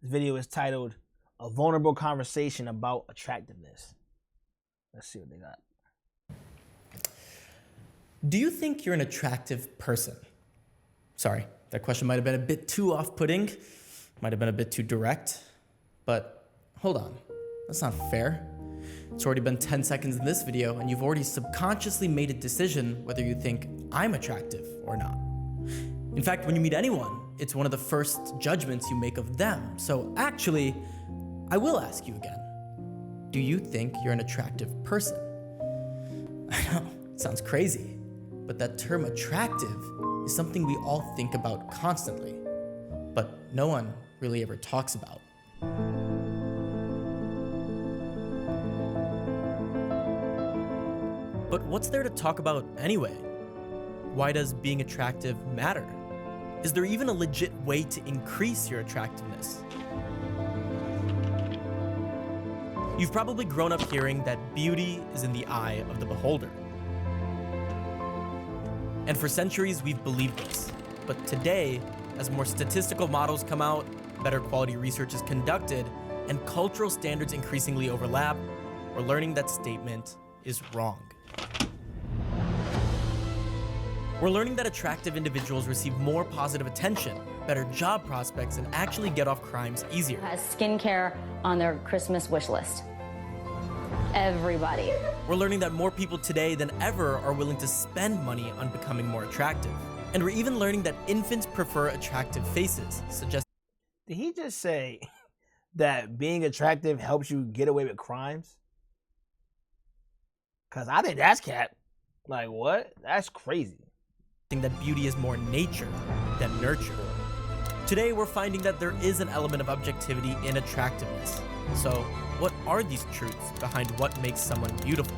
This video is titled "A Vulnerable Conversation About Attractiveness." Let's see what they got. Do you think you're an attractive person? Sorry, that question might have been a bit too off-putting, might have been a bit too direct, but hold on, that's not fair. It's already been 10 seconds in this video and you've already subconsciously made a decision whether you think I'm attractive or not. In fact, when you meet anyone, it's one of the first judgments you make of them. So actually, I will ask you again. Do you think you're an attractive person? I know, it sounds crazy, but that term attractive is something we all think about constantly, but no one really ever talks about. But what's there to talk about anyway? Why does being attractive matter? Is there even a legit way to increase your attractiveness? You've probably grown up hearing that beauty is in the eye of the beholder. And for centuries, we've believed this. But today, as more statistical models come out, better quality research is conducted, and cultural standards increasingly overlap, we're learning that statement is wrong. We're learning that attractive individuals receive more positive attention, better job prospects, and actually get off crimes easier. Has skincare on their Christmas wish list. Everybody. We're learning that more people today than ever are willing to spend money on becoming more attractive. And we're even learning that infants prefer attractive faces, suggesting. Did he just say that being attractive helps you get away with crimes? Cause I think that's cap. Like what? That's crazy. That beauty is more nature than nurture. Today, we're finding that there is an element of objectivity in attractiveness. So, what are these truths behind what makes someone beautiful?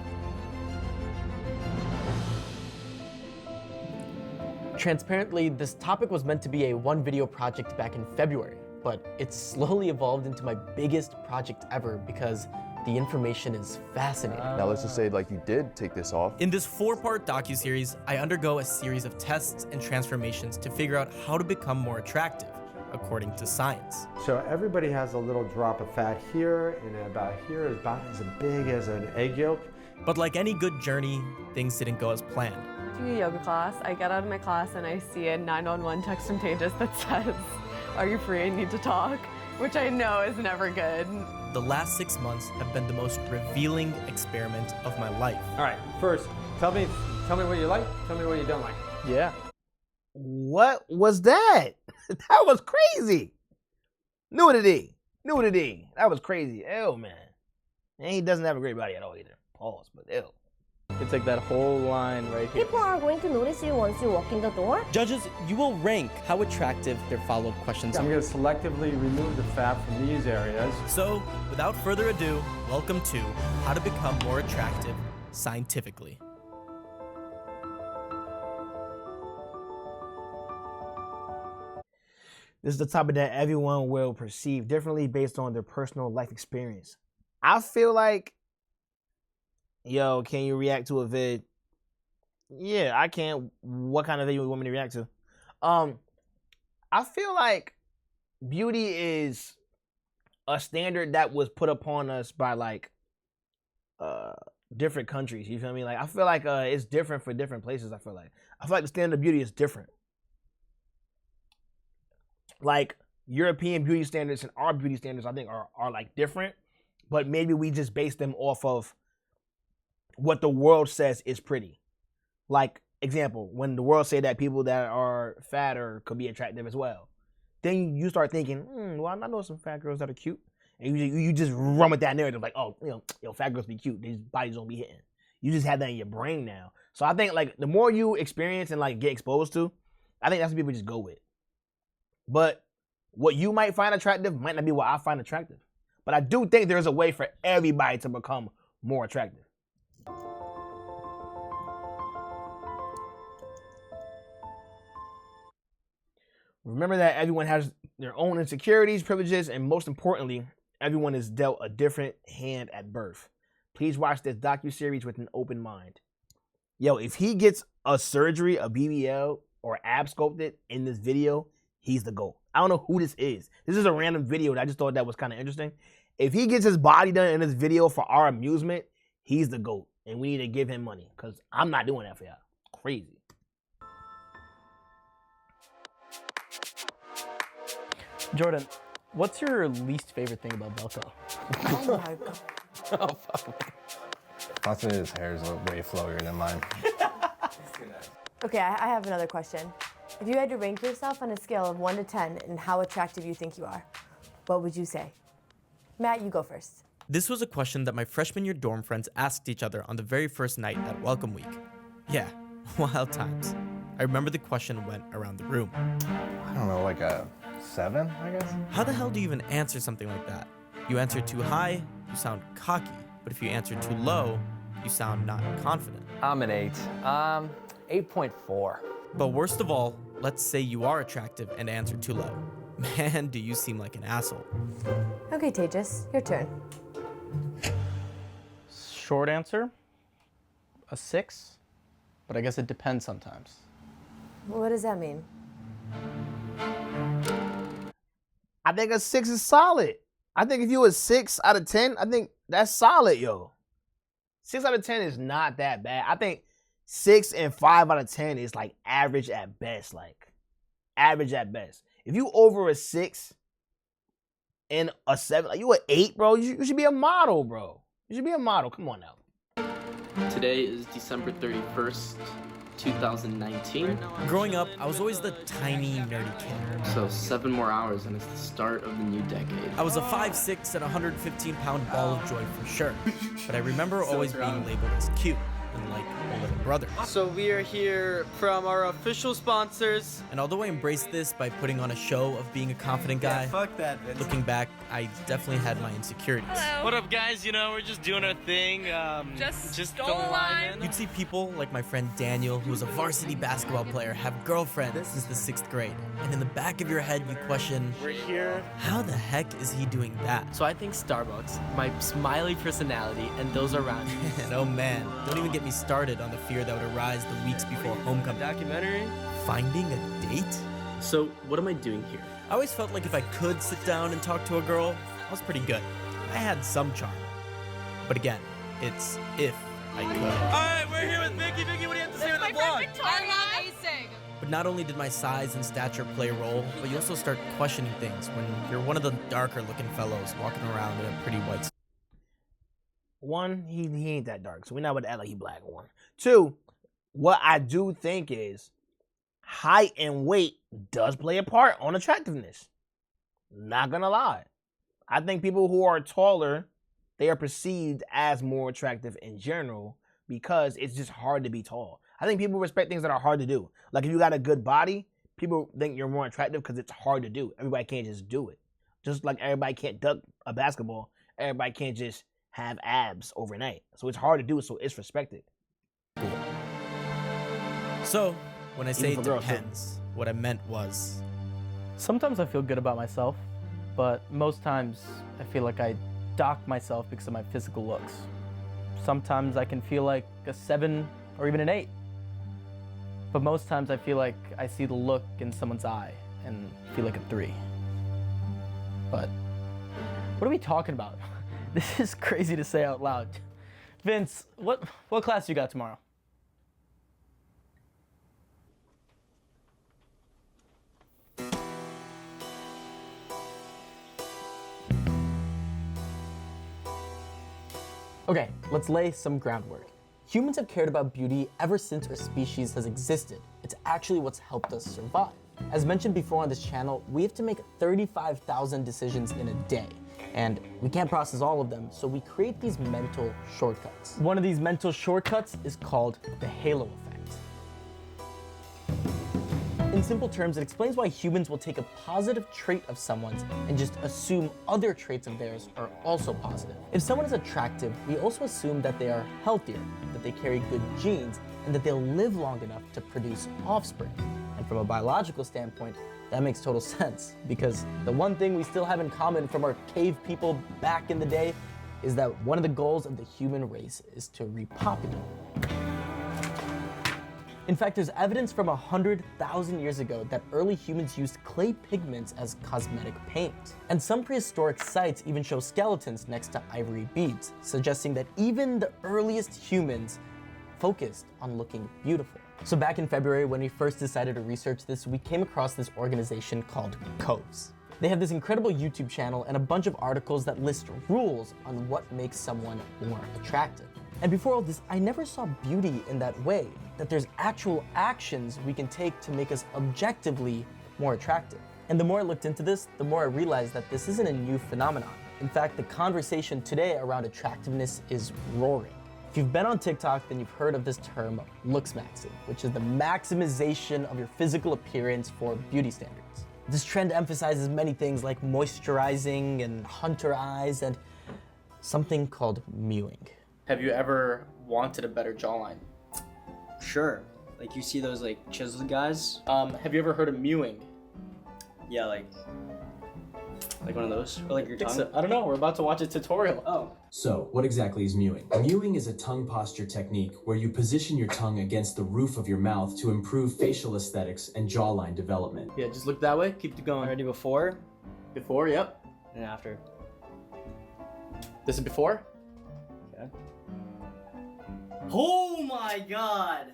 Transparently, this topic was meant to be a one video project back in February, but it's slowly evolved into my biggest project ever because the information is fascinating. Now let's just say like you did take this off. In this 4-part docuseries, I undergo a series of tests and transformations to figure out how to become more attractive, according to science. So everybody has a little drop of fat here, and about here is about as big as an egg yolk. But like any good journey, things didn't go as planned. Doing a yoga class, I get out of my class and I see a 911 text from Tejas that says, "Are you free? I need to talk," which I know is never good. The last 6 months have been the most revealing experiment of my life. All right, first, tell me what you like, tell me what you don't like. Yeah. What was that? That was crazy. Nudity. That was crazy. Ew, man. And he doesn't have a great body at all either. Pause, but ew. It's like that whole line right here. People are going to notice you once you walk in the door. Judges, you will rank how attractive their follow-up questions I'm are. going to selectively remove the fat from these areas. So, without further ado, welcome to How to Become More Attractive Scientifically. This is the topic that everyone will perceive differently based on their personal life experience. I feel like, yo, can you react to a vid? Yeah, I can. What kind of video you want me to react to? I feel like beauty is a standard that was put upon us by like different countries. You feel me? Like I feel like it's different for different places. I feel like the standard of beauty is different. Like European beauty standards and our beauty standards, I think are like different, but maybe we just base them off of what the world says is pretty. Like example, when the world say that people that are fatter could be attractive as well, then you start thinking, well, I know some fat girls that are cute, and you just run with that narrative like, oh, fat girls be cute, these bodies don't be hitting. You just have that in your brain now. So I think like the more you experience and like get exposed to, I think that's what people just go with. But what you might find attractive might not be what I find attractive. But I do think there's a way for everybody to become more attractive. Remember that everyone has their own insecurities, privileges, and most importantly, everyone is dealt a different hand at birth. Please watch this docuseries with an open mind. Yo, if he gets a surgery, a BBL, or ab sculpted in this video, he's the GOAT. I don't know who this is. This is a random video that I just thought that was kind of interesting. If he gets his body done in this video for our amusement, he's the GOAT. And we need to give him money because I'm not doing that for y'all. Crazy. Jordan, what's your least favorite thing about Belko? Oh my God. Oh, fuck. Constantly, his hair is way flowier than mine. Okay, I have another question. If you had to rank yourself on a scale of 1 to 10 and how attractive you think you are, what would you say? Matt, you go first. This was a question that my freshman year dorm friends asked each other on the very first night at Welcome Week. Yeah, wild times. I remember the question went around the room. I don't know, like a 7, I guess? How the hell do you even answer something like that? You answer too high, you sound cocky. But if you answer too low, you sound not confident. I'm an 8. 8.4. But worst of all, let's say you are attractive and answer too low. Man, do you seem like an asshole. Okay, Tejas, your turn. Short answer, a 6. But I guess it depends sometimes. What does that mean? I think a 6 is solid. I think if you a 6 out of 10, I think that's solid, yo. 6 out of 10 is not that bad. I think 6 and 5 out of 10 is like average at best. Like average at best. If you over a 6 and a 7, like you an 8, bro, you should be a model, bro. You should be a model. Come on now. Today is December 31st, 2019. Growing up, I was always the tiny, nerdy kid. So 7 more hours and it's the start of the new decade. I was a 5'6" and 115-pound ball of joy for sure. But I remember always being labeled as cute and like a little brother. So we are here from our official sponsors. And although I embraced this by putting on a show of being a confident guy, Fuck that, Vince. looking back, I definitely had my insecurities. What up, guys? You know, we're just doing our thing. Just don't line in. You'd see people like my friend Daniel, who was a varsity basketball player, have girlfriends since the 6th grade. And in the back of your head, you question, We're here. how the heck is he doing that? So I think Starbucks, my smiley personality, and those around me. And oh man, don't even get me started on the fear that would arise the weeks before homecoming. Documentary? Finding a date? So what am I doing here? I always felt like if I could sit down and talk to a girl, I was pretty good. I had some charm. But again, it's if I could. Alright, we're here with Vicky. Vicky, what do you have to say on the vlog? But not only did my size and stature play a role, but you also start questioning things when you're one of the darker looking fellows walking around in a pretty white. One, he ain't that dark, so we're not about to act like he black. One. Two, what I do think is height and weight does play a part on attractiveness. Not gonna lie. I think people who are taller, they are perceived as more attractive in general because it's just hard to be tall. I think people respect things that are hard to do. Like if you got a good body, people think you're more attractive because it's hard to do. Everybody can't just do it. Just like everybody can't dunk a basketball, everybody can't just have abs overnight. So it's hard to do, so it's respected. So, when I say Even it for girls, too. depends, what I meant was, Sometimes I feel good about myself, but most times I feel like I dock myself because of my physical looks. Sometimes I can feel like a 7 or even an 8. But most times I feel like I see the look in someone's eye and feel like a 3. But what are we talking about? This is crazy to say out loud. Vince, what class you got tomorrow? Okay, let's lay some groundwork. Humans have cared about beauty ever since our species has existed. It's actually what's helped us survive. As mentioned before on this channel, we have to make 35,000 decisions in a day. And we can't process all of them, so we create these mental shortcuts. One of these mental shortcuts is called the halo effect. In simple terms, it explains why humans will take a positive trait of someone's and just assume other traits of theirs are also positive. If someone is attractive, we also assume that they are healthier, that they carry good genes, and that they'll live long enough to produce offspring. And from a biological standpoint, that makes total sense, because the one thing we still have in common from our cave people back in the day is that one of the goals of the human race is to repopulate. In fact, there's evidence from 100,000 years ago that early humans used clay pigments as cosmetic paint. And some prehistoric sites even show skeletons next to ivory beads, suggesting that even the earliest humans focused on looking beautiful. So back in February, when we first decided to research this, we came across this organization called Coves. They have this incredible YouTube channel and a bunch of articles that list rules on what makes someone more attractive. And before all this, I never saw beauty in that way, that there's actual actions we can take to make us objectively more attractive. And the more I looked into this, the more I realized that this isn't a new phenomenon. In fact, the conversation today around attractiveness is roaring. If you've been on TikTok, then you've heard of this term looks maxing, which is the maximization of your physical appearance for beauty standards. This trend emphasizes many things like moisturizing and hunter eyes and something called mewing. Have you ever wanted a better jawline? Sure. Like you see those like chiseled guys? Have you ever heard of mewing? Yeah, like one of those? Or like your tongue? I don't know, we're about to watch a tutorial. Oh. So, what exactly is mewing? Mewing is a tongue posture technique where you position your tongue against the roof of your mouth to improve facial aesthetics and jawline development. Yeah, just look that way, keep it going. Ready before? Before, yep. And after. This is before? Okay. Oh my god!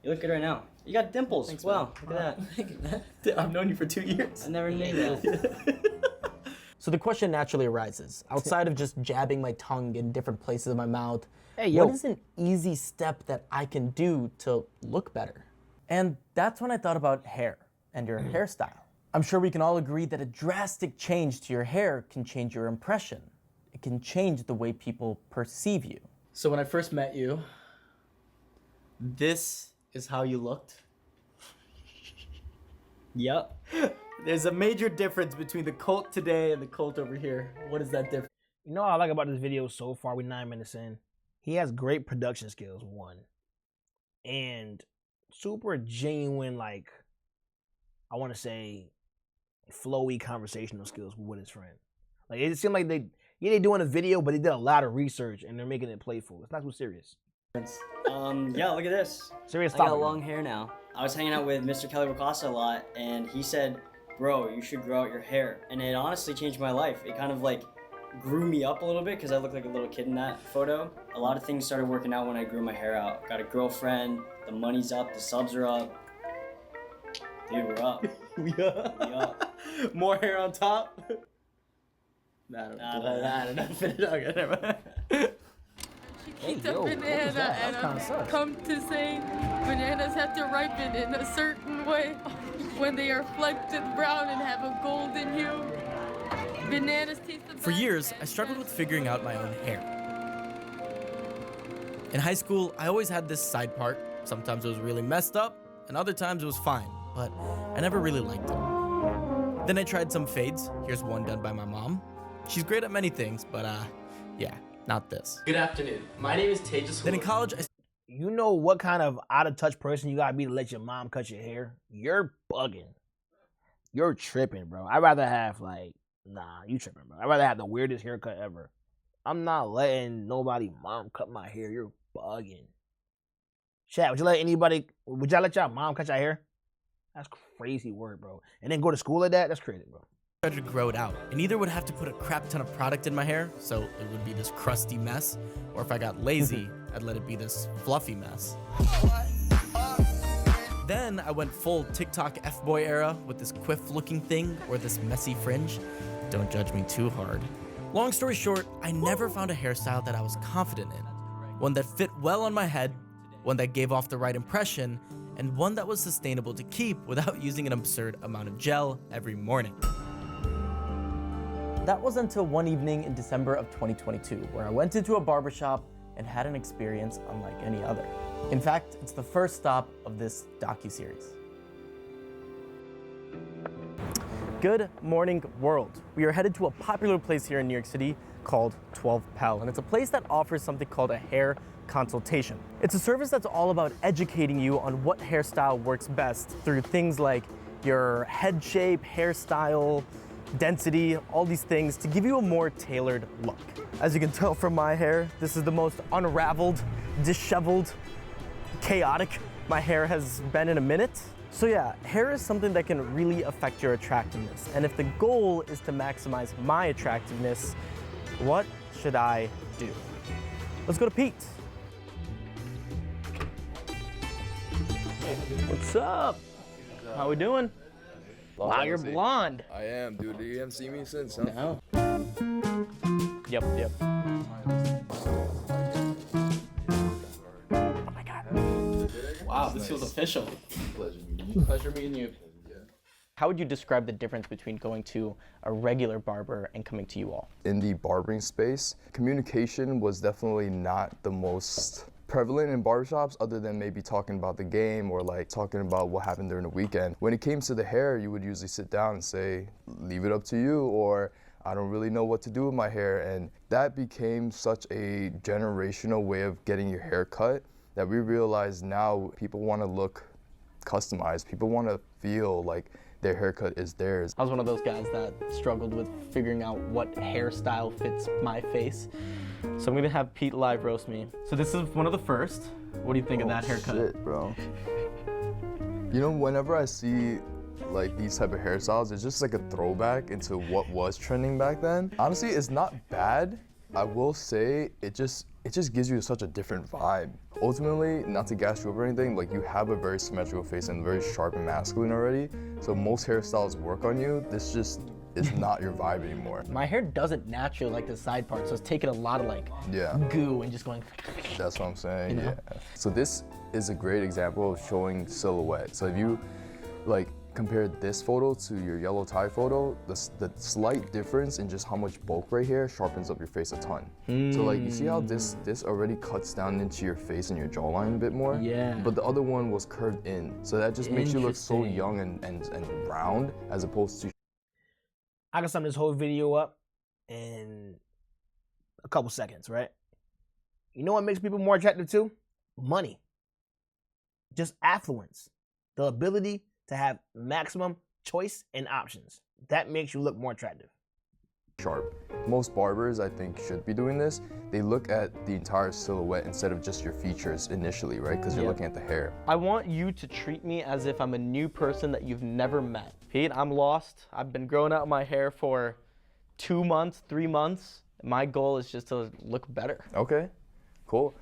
You look good right now. You got dimples. Thanks, wow, man. look at that. I've known you for 2 years. I never knew that. So the question naturally arises, outside of just jabbing my tongue in different places of my mouth, Hey, what is an easy step that I can do to look better? And that's when I thought about hair and your hairstyle. I'm sure we can all agree that a drastic change to your hair can change your impression. It can change the way people perceive you. So when I first met you, this is how you looked. Yep. There's a major difference between the Colt today and the Colt over here. What is that difference? You know what I like about this video so far? We're 9 minutes in. He has great production skills, one. And super genuine, like, I want to say, flowy conversational skills with his friend. Like, it seemed like they're doing a video, but they did a lot of research and they're making it playful. It's not too serious. Yeah, look at this. Serious I got topic. long hair now. I was hanging out with Mr. Kelly Ricasa a lot, and he said, bro, you should grow out your hair. And it honestly changed my life. It kind of like grew me up a little bit because I looked like a little kid in that photo. A lot of things started working out when I grew my hair out. Got a girlfriend, the money's up, the subs are up. Dude, we're up. We up. More hair on top. Nah, finish. Okay, never mind. Eat the banana and come to say bananas have to ripen in a certain way when they are flecked and brown and have a golden hue. Bananas taste the For years, I struggled with figuring out my own hair. In high school, I always had this side part. Sometimes it was really messed up, and other times it was fine, but I never really liked it. Then I tried some fades. Here's one done by my mom. She's great at many things, but yeah, not this. Good afternoon. My name is Tejas. Then in college, You know what kind of out of touch person you gotta be to let your mom cut your hair? You're bugging. You're tripping, bro. I'd rather have nah, you tripping, bro. I'd rather have the weirdest haircut ever. I'm not letting nobody mom cut my hair. You're bugging. Chat, would y'all let y'all mom cut your hair? That's crazy word, bro. And then go to school like that? That's crazy, bro. I tried to grow it out, and either would have to put a crap ton of product in my hair, so it would be this crusty mess, or if I got lazy, I'd let it be this fluffy mess. Then I went full TikTok F-boy era with this quiff-looking thing, or this messy fringe. Don't judge me too hard. Long story short, I never found a hairstyle that I was confident in. One that fit well on my head, one that gave off the right impression, and one that was sustainable to keep without using an absurd amount of gel every morning. That was until one evening in December of 2022, where I went into a barbershop and had an experience unlike any other. In fact, it's the first stop of this docuseries. Good morning, world. We are headed to a popular place here in New York City called 12 Pel, and it's a place that offers something called a hair consultation. It's a service that's all about educating you on what hairstyle works best through things like your head shape, hairstyle, density, all these things to give you a more tailored look. As you can tell from my hair, this is the most unraveled, disheveled, chaotic my hair has been in a minute. So yeah, hair is something that can really affect your attractiveness. And if the goal is to maximize my attractiveness, what should I do? Let's go to Pete. What's up? How we doing? Wow, you're blonde. I am, dude. You haven't seen me since, huh? No. Yep. Oh my God. Wow, this feels official. Pleasure meeting you. How would you describe the difference between going to a regular barber and coming to you all? In the barbering space, communication was definitely not the most prevalent in barbershops, other than maybe talking about the game or like talking about what happened during the weekend. When it came to the hair, you would usually sit down and say, leave it up to you, or I don't really know what to do with my hair. And that became such a generational way of getting your hair cut that we realize now people want to look customized. People want to feel like their haircut is theirs. I was one of those guys that struggled with figuring out what hairstyle fits my face. So I'm gonna have Pete live roast me. So this is one of the first. What do you think of that haircut? Shit, bro. You know, whenever I see like these type of hairstyles, it's just like a throwback into what was trending back then. Honestly, it's not bad. I will say it just gives you such a different vibe. Ultimately, not to gas you up or anything, like you have a very symmetrical face and very sharp and masculine already. So most hairstyles work on you. This just is not your vibe anymore. My hair doesn't naturally like the side part, so it's taking a lot of like goo and just going. That's what I'm saying, You know? yeah. So this is a great example of showing silhouette. So if you like compare this photo to your yellow tie photo, the slight difference in just how much bulk right here sharpens up your face a ton. So like you see how this already cuts down into your face and your jawline a bit more? Yeah. But the other one was curved in. So that just makes you look so young and round as opposed to. I can sum this whole video up in a couple seconds, right? You know what makes people more attractive too? Money. Just affluence. The ability to have maximum choice and options. That makes you look more attractive. Sharp. Most barbers, I think, should be doing this. They look at the entire silhouette instead of just your features initially, right? Because you're looking at the hair. I want you to treat me as if I'm a new person that you've never met. Pete, I'm lost. I've been growing out my hair for 2 months, 3 months. My goal is just to look better. Okay, cool.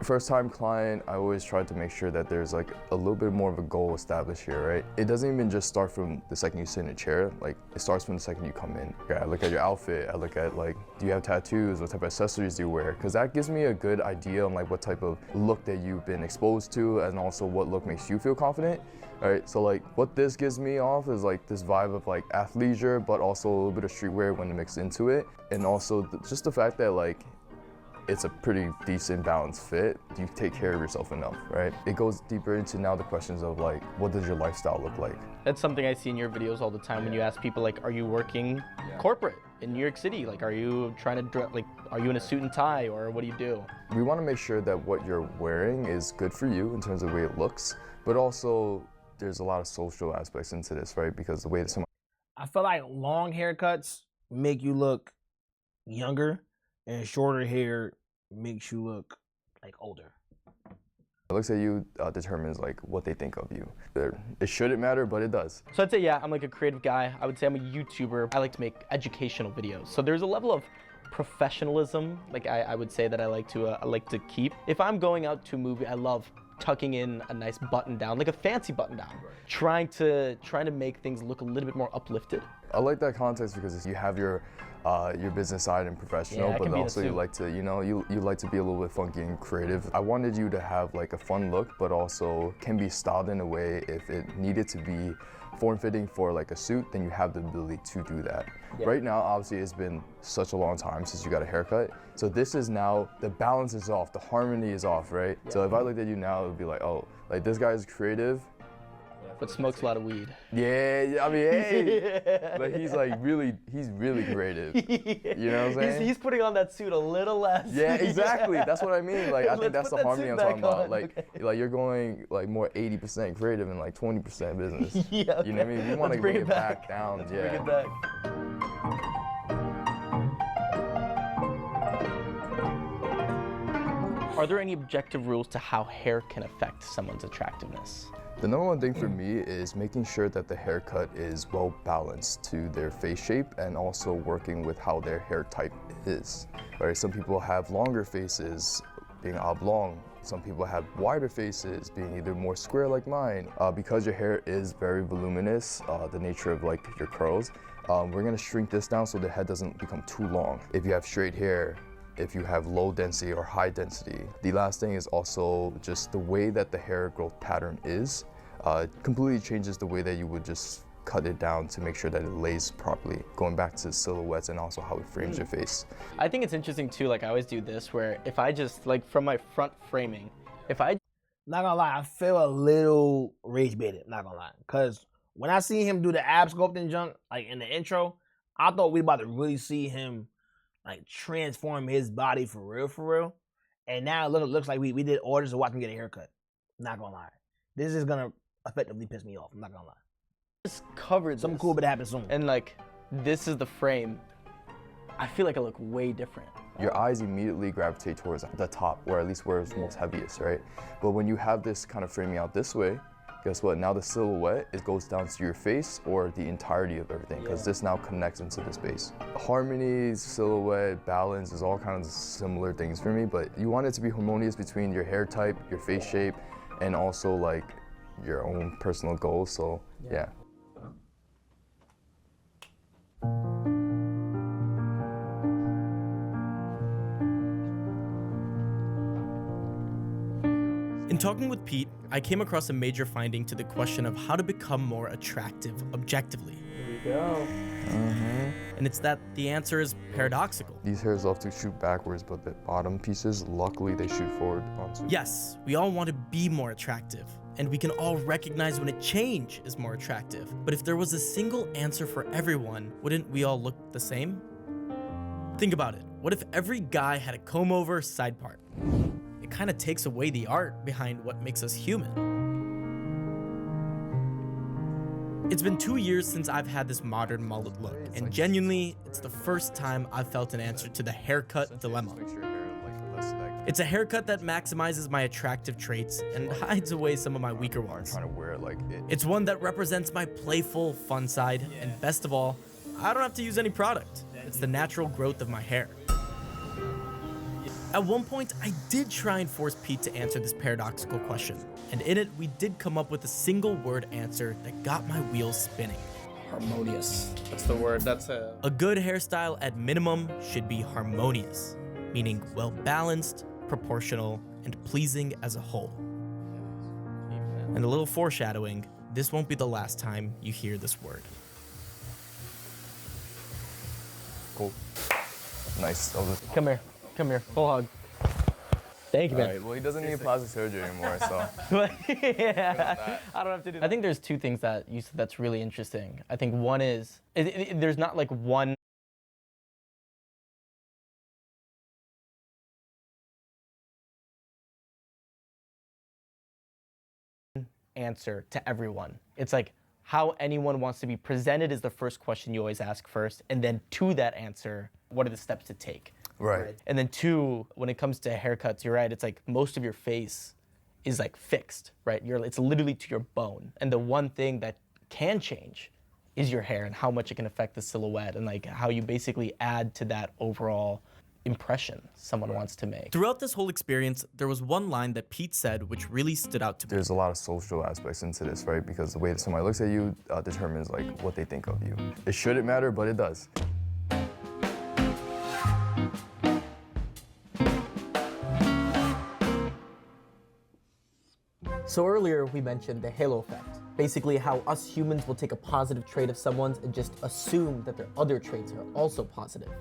First time client, I always try to make sure that there's like a little bit more of a goal established here, right? It doesn't even just start from the second you sit in a chair, like it starts from the second you come in. I look at your outfit, I look at like, do you have tattoos, what type of accessories do you wear? Because that gives me a good idea on like what type of look that you've been exposed to and also what look makes you feel confident. All right, so like what this gives me off is like this vibe of like athleisure, but also a little bit of streetwear when it mixed into it. And also just the fact that like, it's a pretty decent balanced fit. You take care of yourself enough, right? It goes deeper into now the questions of like, what does your lifestyle look like? That's something I see in your videos all the time when you ask people like, are you working corporate in New York City? Like, are you trying to, like, are you in a suit and tie or what do you do? We want to make sure that what you're wearing is good for you in terms of the way it looks, but also there's a lot of social aspects into this, right? Because the way that someone... I feel like long haircuts make you look younger and shorter hair makes you look like older. It looks at you determines like what they think of you. It shouldn't matter, but it does. So I'd say, yeah, I'm like a creative guy. I would say I'm a YouTuber. I like to make educational videos. So there's a level of professionalism, like I would say that I like to keep. If I'm going out to a movie, I love tucking in a nice button down, like a fancy button down, trying to make things look a little bit more uplifted. I like that context because you have your business side and professional, but also you like to, you know, you like to be a little bit funky and creative. I wanted you to have like a fun look, but also can be styled in a way if it needed to be form-fitting for like a suit, then you have the ability to do that. Yeah. Right now, obviously, it's been such a long time since you got a haircut. So this is now, the balance is off, the harmony is off, right? Yeah. So if I looked at you now, it would be like, oh, like this guy is creative, but smokes a lot of weed. Yeah, I mean, hey, but he's really creative. You know what I'm saying? He's putting on that suit a little less. Yeah, exactly. That's what I mean. Like, I think that's the harmony I'm talking about. Like, okay. Like you're going like more 80% creative and like 20% business. Yeah. Okay. You know what I mean? We want to bring it back down. Let's bring it back. Are there any objective rules to how hair can affect someone's attractiveness? The number one thing for me is making sure that the haircut is well balanced to their face shape and also working with how their hair type is. Right? Some people have longer faces, being oblong. Some people have wider faces, being either more square like mine. Because your hair is very voluminous, the nature of like your curls, we're gonna shrink this down so the head doesn't become too long. If you have straight hair, if you have low density or high density. The last thing is also just the way that the hair growth pattern is. Completely changes the way that you would just cut it down to make sure that it lays properly, going back to silhouettes and also how it frames your face. I think it's interesting too, like I always do this, where if I just, like from my front framing, if I... Not gonna lie, I feel a little rage baited, not gonna lie. Cause when I see him do the ab sculpting junk, like in the intro, I thought we about to really see him like transform his body for real. And now it looks like we did orders to watch him get a haircut. Not gonna lie. This is gonna effectively piss me off, I'm not gonna lie. Just covered something cool, but it happens soon. And like, this is the frame. I feel like I look way different. Your eyes immediately gravitate towards the top, or at least where it's most heaviest, right? But when you have this kind of framing out this way, guess what? Now the silhouette, it goes down to your face or the entirety of everything, because this now connects into the space. Harmony, silhouette, balance is all kinds of similar things for me, but you want it to be harmonious between your hair type, your face shape, and also like your own personal goals, so yeah. In talking with Pete, I came across a major finding to the question of how to become more attractive objectively. Here we go. And it's that the answer is paradoxical. These hairs love to shoot backwards, but the bottom pieces, luckily they shoot forward onto. Yes, we all want to be more attractive, and we can all recognize when a change is more attractive. But if there was a single answer for everyone, wouldn't we all look the same? Think about it. What if every guy had a comb-over side part? It kind of takes away the art behind what makes us human. It's been 2 years since I've had this modern mullet look, and genuinely, it's the first time I've felt an answer to the haircut dilemma. It's a haircut that maximizes my attractive traits and hides away some of my weaker ones. It's one that represents my playful, fun side, and best of all, I don't have to use any product. It's the natural growth of my hair. At one point, I did try and force Pete to answer this paradoxical question, and in it, we did come up with a single word answer that got my wheels spinning. Harmonious. That's the word. That's a... A good hairstyle at minimum should be harmonious, meaning well-balanced, proportional, and pleasing as a whole. And a little foreshadowing, this won't be the last time you hear this word. Cool. Nice. Come here, full hug. Thank you, man. Alright, well, he doesn't need plastic surgery anymore, so. Yeah, I don't have to do that. I think there's two things that you said that's really interesting. I think one is, there's not like one answer to everyone. It's like how anyone wants to be presented is the first question you always ask first, and then to that answer, what are the steps to take? Right. And then two, when it comes to haircuts, you're right, it's like most of your face is like fixed, right? It's literally to your bone. And the one thing that can change is your hair and how much it can affect the silhouette and like how you basically add to that overall impression someone wants to make. Throughout this whole experience, there was one line that Pete said which really stood out to me. There's a lot of social aspects into this, right? Because the way that somebody looks at you determines like what they think of you. It shouldn't matter, but it does. So earlier we mentioned the halo effect. Basically how us humans will take a positive trait of someone's and just assume that their other traits are also positive.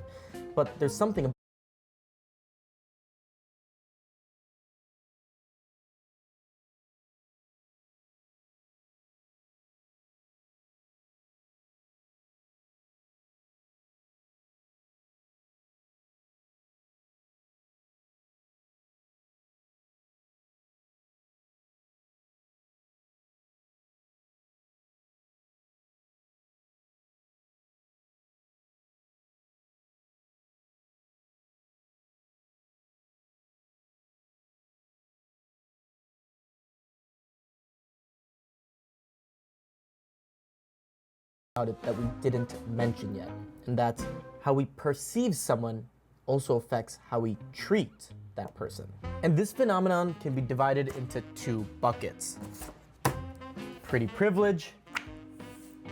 But there's something it that we didn't mention yet, and that's how we perceive someone also affects how we treat that person. And this phenomenon can be divided into two buckets: pretty privilege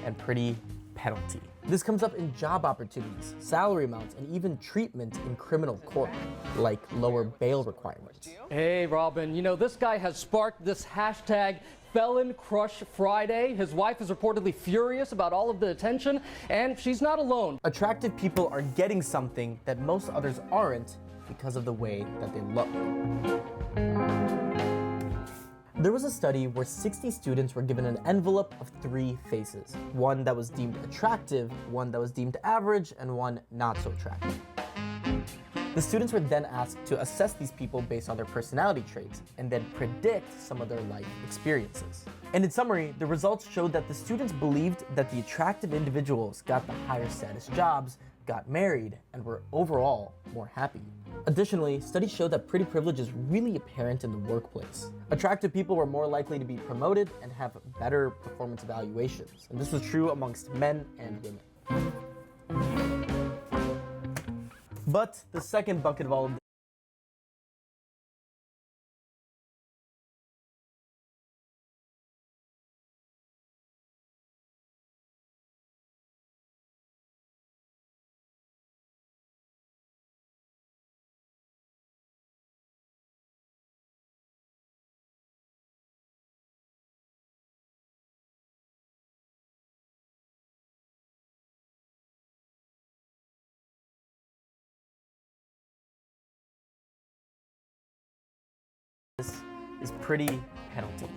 and pretty penalty. This comes up in job opportunities, salary amounts, and even treatment in criminal court, like lower bail requirements. Hey, Robin, you know, this guy has sparked this hashtag Felon Crush Friday. His wife is reportedly furious about all of the attention, and she's not alone. Attractive people are getting something that most others aren't because of the way that they look. There was a study where 60 students were given an envelope of 3 faces. One that was deemed attractive, one that was deemed average, and one not so attractive. The students were then asked to assess these people based on their personality traits and then predict some of their life experiences. And in summary, the results showed that the students believed that the attractive individuals got the higher status jobs, got married, and were overall more happy. Additionally, studies show that pretty privilege is really apparent in the workplace. Attractive people were more likely to be promoted and have better performance evaluations, and this was true amongst men and women. But the second bucket of all of this is pretty penalty.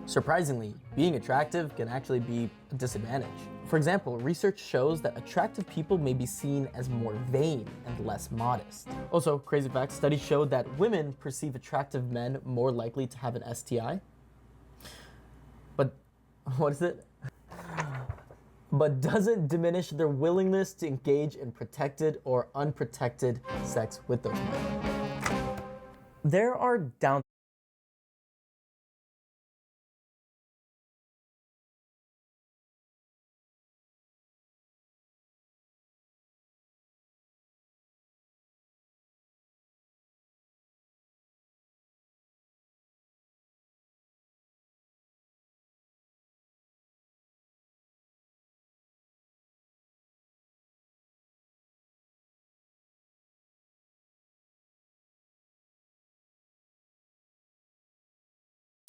Surprisingly, being attractive can actually be a disadvantage. For example, research shows that attractive people may be seen as more vain and less modest. Also, crazy fact, studies showed that women perceive attractive men more likely to have an STI. But, what is it? But doesn't diminish their willingness to engage in protected or unprotected sex with those men. There are down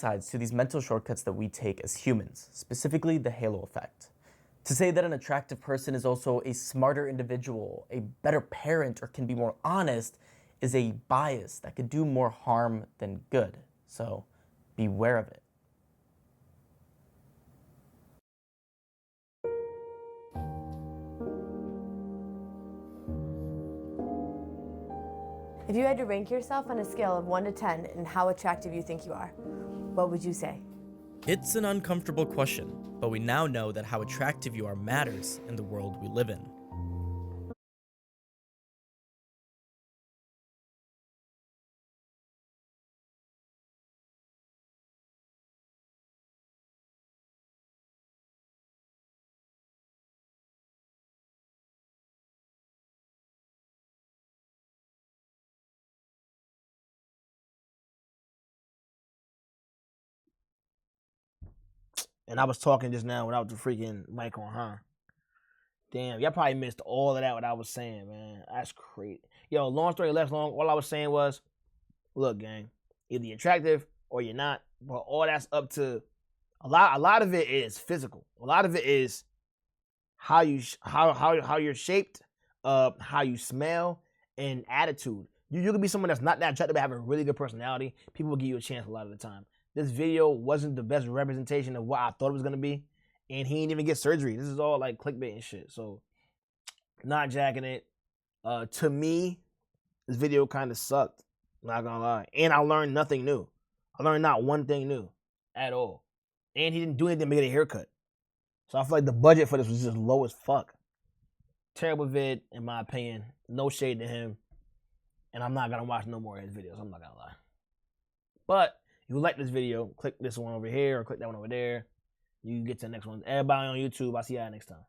sides to these mental shortcuts that we take as humans, specifically the halo effect. To say that an attractive person is also a smarter individual, a better parent, or can be more honest is a bias that could do more harm than good. So beware of it. If you had to rank yourself on a scale of 1 to 10 and how attractive you think you are, what would you say? It's an uncomfortable question, but we now know that how attractive you are matters in the world we live in. And I was talking just now without the freaking mic on, huh? Damn, y'all probably missed all of that what I was saying, man. That's crazy. Yo, long story less long, all I was saying was, look, gang, either you're attractive or you're not, but all that's up to a lot of it is physical. A lot of it is how you're shaped, how you smell, and attitude. You can be someone that's not that attractive but have a really good personality. People will give you a chance a lot of the time. This video wasn't the best representation of what I thought it was gonna be, and he didn't even get surgery. This is all like clickbait and shit. So, not jacking it. To me, this video kind of sucked. Not gonna lie, and I learned nothing new. I learned not one thing new at all, and he didn't do anything to get a haircut. So I feel like the budget for this was just low as fuck. Terrible vid, in my opinion. No shade to him, and I'm not gonna watch no more of his videos. I'm not gonna lie, but. If you like this video, click this one over here or click that one over there. You can get to the next one. Everybody on YouTube, I'll see y'all next time.